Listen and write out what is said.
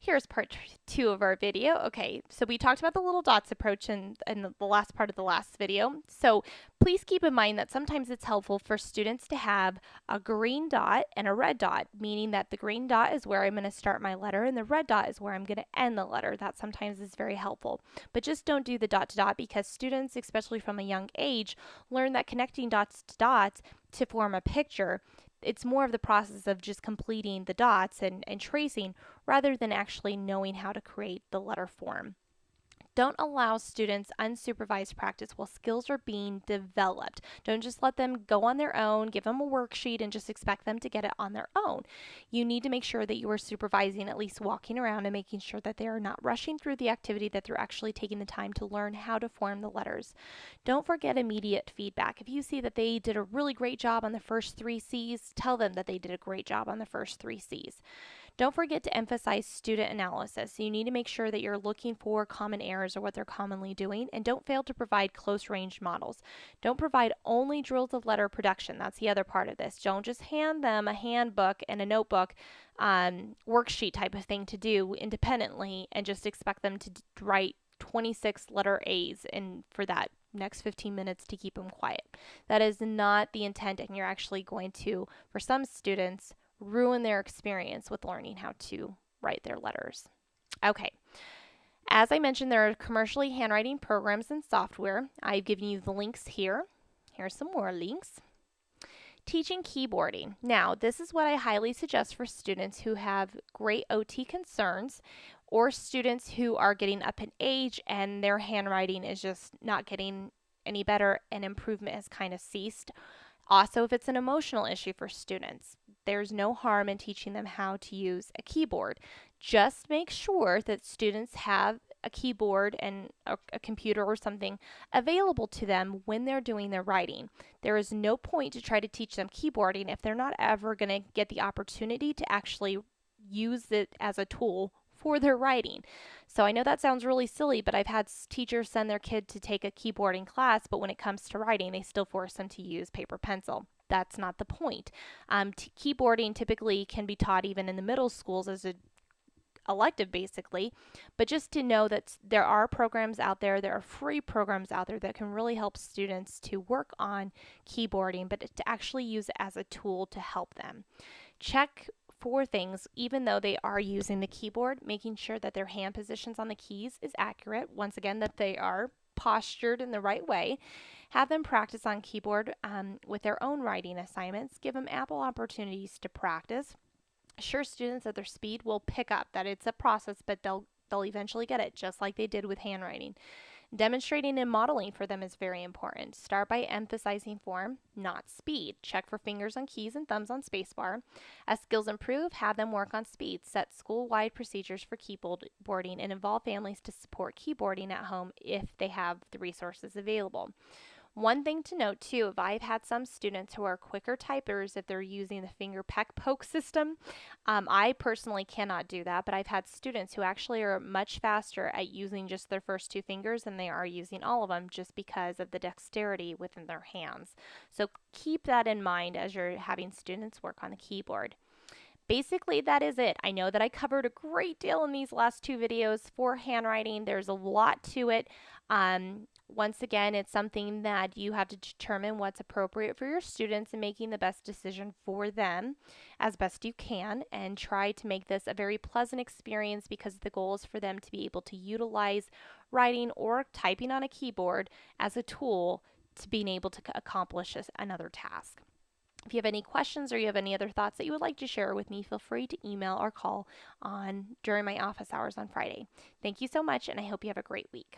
Here's two of our video. Okay, so we talked about the little dots approach in the last part of the last video. So please keep in mind that sometimes it's helpful for students to have a green dot and a red dot, meaning that the green dot is where I'm going to start my letter and the red dot is where I'm going to end the letter. That sometimes is very helpful. But just don't do the dot to dot because students, especially from a young age, learn that connecting dots to dots to form a picture, it's more of the process of just completing the dots and tracing rather than actually knowing how to create the letter form. Don't allow students unsupervised practice while skills are being developed. Don't just let them go on their own, give them a worksheet, and just expect them to get it on their own. You need to make sure that you are supervising, at least walking around and making sure that they are not rushing through the activity, that they're actually taking the time to learn how to form the letters. Don't forget immediate feedback. If you see that they did a really great job on the first three C's, tell them that they did a great job on the first three C's. Don't forget to emphasize student analysis. You need to make sure that you're looking for common errors or what they're commonly doing, and don't fail to provide close range models. Don't provide only drills of letter production. That's the other part of this. Don't just hand them a handbook and a notebook worksheet type of thing to do independently and just expect them to write 26 letter A's and for that next 15 minutes to keep them quiet. That is not the intent, and you're actually going to, for some students, ruin their experience with learning how to write their letters. Okay. As I mentioned, there are commercially handwriting programs and software. I've given you the links here. Here's some more links. Teaching keyboarding. Now, this is what I highly suggest for students who have great OT concerns or students who are getting up in age and their handwriting is just not getting any better and improvement has kind of ceased. Also, if it's an emotional issue for students, there's no harm in teaching them how to use a keyboard. Just make sure that students have a keyboard and a computer or something available to them when they're doing their writing. There is no point to try to teach them keyboarding if they're not ever going to get the opportunity to actually use it as a tool for their writing. So I know that sounds really silly, but I've had teachers send their kid to take a keyboarding class, but when it comes to writing, they still force them to use paper pencil. That's not the point. Keyboarding typically can be taught even in the middle schools as a elective basically, but just to know that there are programs out there, there are free programs out there that can really help students to work on keyboarding, but to actually use it as a tool to help them. Check for things, even though they are using the keyboard, making sure that their hand positions on the keys is accurate. Once again, that they are postured in the right way. Have them practice on keyboard with their own writing assignments. Give them ample opportunities to practice. Assure students that their speed will pick up, that it's a process, but they'll eventually get it, just like they did with handwriting. Demonstrating and modeling for them is very important. Start by emphasizing form, not speed. Check for fingers on keys and thumbs on spacebar. As skills improve, have them work on speed. Set school-wide procedures for keyboarding and involve families to support keyboarding at home if they have the resources available. One thing to note too, if I've had some students who are quicker typers, if they're using the finger peck poke system, I personally cannot do that, but I've had students who actually are much faster at using just their first two fingers than they are using all of them just because of the dexterity within their hands. So keep that in mind as you're having students work on the keyboard. Basically, that is it. I know that I covered a great deal in these last two videos for handwriting. There's a lot to it. Once again, it's something that you have to determine what's appropriate for your students and making the best decision for them as best you can, and try to make this a very pleasant experience because the goal is for them to be able to utilize writing or typing on a keyboard as a tool to being able to accomplish another task. If you have any questions or you have any other thoughts that you would like to share with me, feel free to email or call during my office hours on Friday. Thank you so much, and I hope you have a great week.